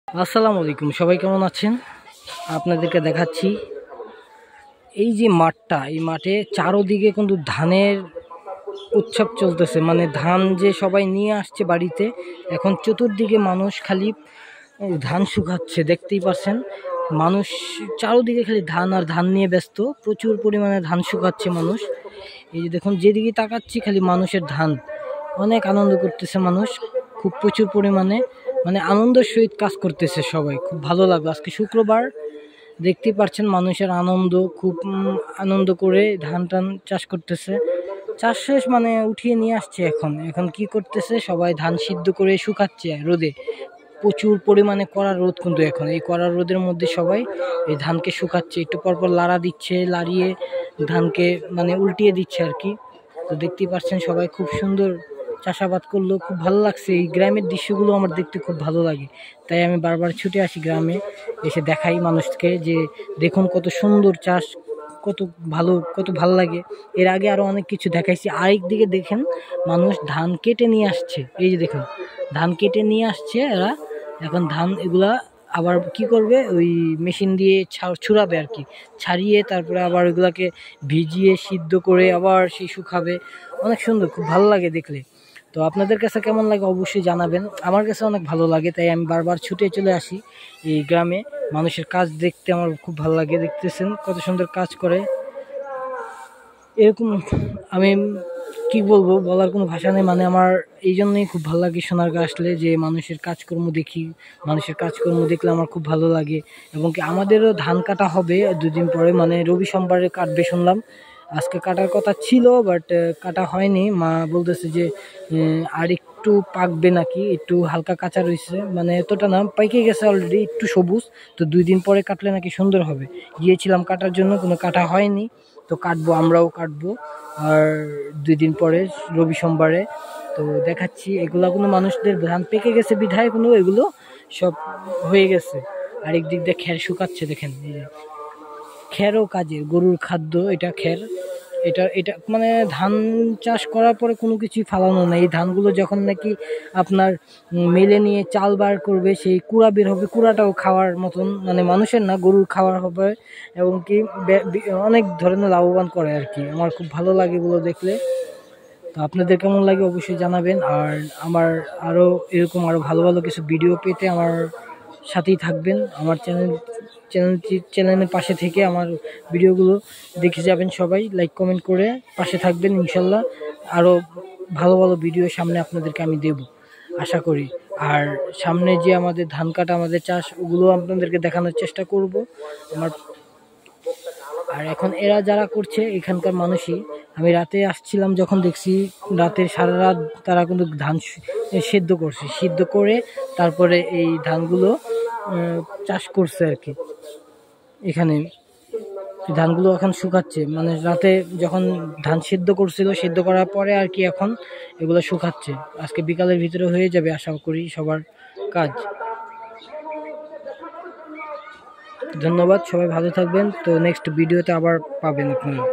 আসসালামু আলাইকুম, সবাই কেমন আছেন? আপনাদেরকে দেখাচ্ছি এই যে মাঠটা, এই মাঠে চারোদিকে কিন্তু ধানের উৎসব চলতেছে। মানে ধান যে সবাই নিয়ে আসছে বাড়িতে, এখন চতুর্দিকে মানুষ খালি ধান শুকাচ্ছে, দেখতেই পাচ্ছেন। মানুষ চারোদিকে খালি ধান আর ধান নিয়ে ব্যস্ত, প্রচুর পরিমাণে ধান শুকাচ্ছে মানুষ। এই যে দেখুন, যেদিকে তাকাচ্ছি খালি মানুষের ধান। অনেক আনন্দ করতেছে মানুষ, খুব প্রচুর পরিমাণে, মানে আনন্দের সহিত কাজ করতেছে সবাই। খুব ভালো লাগলো। আজকে শুক্রবার, দেখতেই পাচ্ছেন মানুষের আনন্দ, খুব আনন্দ করে ধান টান চাষ করতেছে। চাষ শেষ, মানে উঠিয়ে নিয়ে আসছে। এখন এখন কি করতেছে, সবাই ধান সিদ্ধ করে শুকাচ্ছে রোদে। প্রচুর পরিমাণে কড়া রোদ, কিন্তু এখন এই কড়া রোদের মধ্যে সবাই এই ধানকে শুকাচ্ছে। একটু পরপর লাড়া দিচ্ছে, লাড়িয়ে ধানকে মানে উল্টিয়ে দিচ্ছে আর কি। তো দেখতেই পাচ্ছেন সবাই খুব সুন্দর চাষাবাদ করলো, খুব ভালো লাগছে। এই গ্রামের দৃশ্যগুলো আমার দেখতে খুব ভালো লাগে, তাই আমি বারবার ছুটে আসি গ্রামে, এসে দেখাই মানুষকে যে দেখুন কত সুন্দর চাষ, কত ভালো লাগে। এর আগে আরো অনেক কিছু দেখাইছি। আরেক দিকে দেখেন, মানুষ ধান কেটে নিয়ে আসছে। এই যে দেখুন, ধান কেটে নিয়ে আসছে এরা। এখন ধান এগুলা আবার কি করবে, ওই মেশিন দিয়ে ছুড়াবে আর কি, ছাড়িয়ে তারপরে আবার ওইগুলাকে ভিজিয়ে সিদ্ধ করে আবার সেই শুকাবে। অনেক সুন্দর, খুব ভালো লাগে দেখলে। তো আপনাদের কাছে কেমন লাগে অবশ্যই জানাবেন। আমার কাছে অনেক ভালো লাগে, তাই আমি বারবার ছুটে চলে আসি এই গ্রামে। মানুষের কাজ দেখতে আমার খুব ভালো লাগে। দেখতেছেন কত সুন্দর কাজ করে। এরকম আমি কি বলবো, বলার কোনো ভাষা নেই। মানে আমার এই জন্যই খুব ভালো লাগে সোনারগাঁ আসলে, যে মানুষের কাজকর্ম দেখি। মানুষের কাজকর্ম দেখলে আমার খুব ভালো লাগে। এবং কি আমাদেরও ধান কাটা হবে দুদিন পরে, মানে রবি সোমবারে কাটবে শুনলাম। আজকে কাটার কথা ছিল, বাট কাটা হয়নি। মা বলতেছে যে আর একটু পাকবে নাকি, একটু হালকা কাঁচা রয়েছে, মানে এতটা না, পাইকে গেছে অলরেডি, একটু সবুজ। তো 2 দিন পরে কাটলে নাকি সুন্দর হবে। গিয়েছিলাম কাটার জন্য, কোনো কাটা হয়নি। তো কাটবো, আমরাও কাটবো। আর 2 দিন পরে রবি সোমবারে। তো দেখাচ্ছি, এগুলা কোনো মানুষদের ধান পেকে গেছে বিধায় কোনো এগুলো সব হয়ে গেছে। আরেক দিক দিয়ে খ্যার শুকাচ্ছে, দেখেন এই যে খ্যারও কাজে, গরুর খাদ্য এটা খ্যার। এটা এটা মানে ধান চাষ করার পরে কোনো কিছুই ফালানো নেই। এই ধানগুলো যখন নাকি আপনার মেলে নিয়ে চাল বার করবে, সেই কুড়া বের হবে, কুড়াটাও খাওয়ার মতন, মানে মানুষের না, গরুর খাওয়ার হবে। এবং কি অনেক ধরনের লাভবান করে আর কি। আমার খুব ভালো লাগে এগুলো দেখলে। তো আপনাদের কেমন লাগে অবশ্যই জানাবেন। আর আমার আরও এরকম আরও ভালো ভালো কিছু ভিডিও পেতে আমার সাথেই থাকবেন। আমার চ্যানেলের পাশে থেকে আমার ভিডিওগুলো দেখে যাবেন সবাই, লাইক কমেন্ট করে পাশে থাকবেন। ইনশাল্লাহ আরও ভালো ভালো ভিডিও সামনে আপনাদেরকে আমি দেব, আশা করি। আর সামনে যে আমাদের ধান কাটা, আমাদের চাষ, ওগুলো আপনাদেরকে দেখানোর চেষ্টা করব আমার। আর এখন এরা যারা করছে এখানকার মানুষই, আমি রাতে আসছিলাম যখন দেখছি, রাতে সারা রাত তারা কিন্তু ধান সেদ্ধ করছে, সিদ্ধ করে তারপরে এই ধানগুলো চাষ করছে আর কি। এখানে ধানগুলো এখন শুকাচ্ছে, মানে রাতে যখন ধান সিদ্ধ করছিল, সিদ্ধ করার পরে আর কি এখন এগুলো শুকাচ্ছে। আজকে বিকালের ভিতরে হয়ে যাবে আশা করি সবার কাজ। ধন্যবাদ, সবাই ভালো থাকবেন। তো নেক্সট ভিডিওতে আবার পাবেন আপনারা।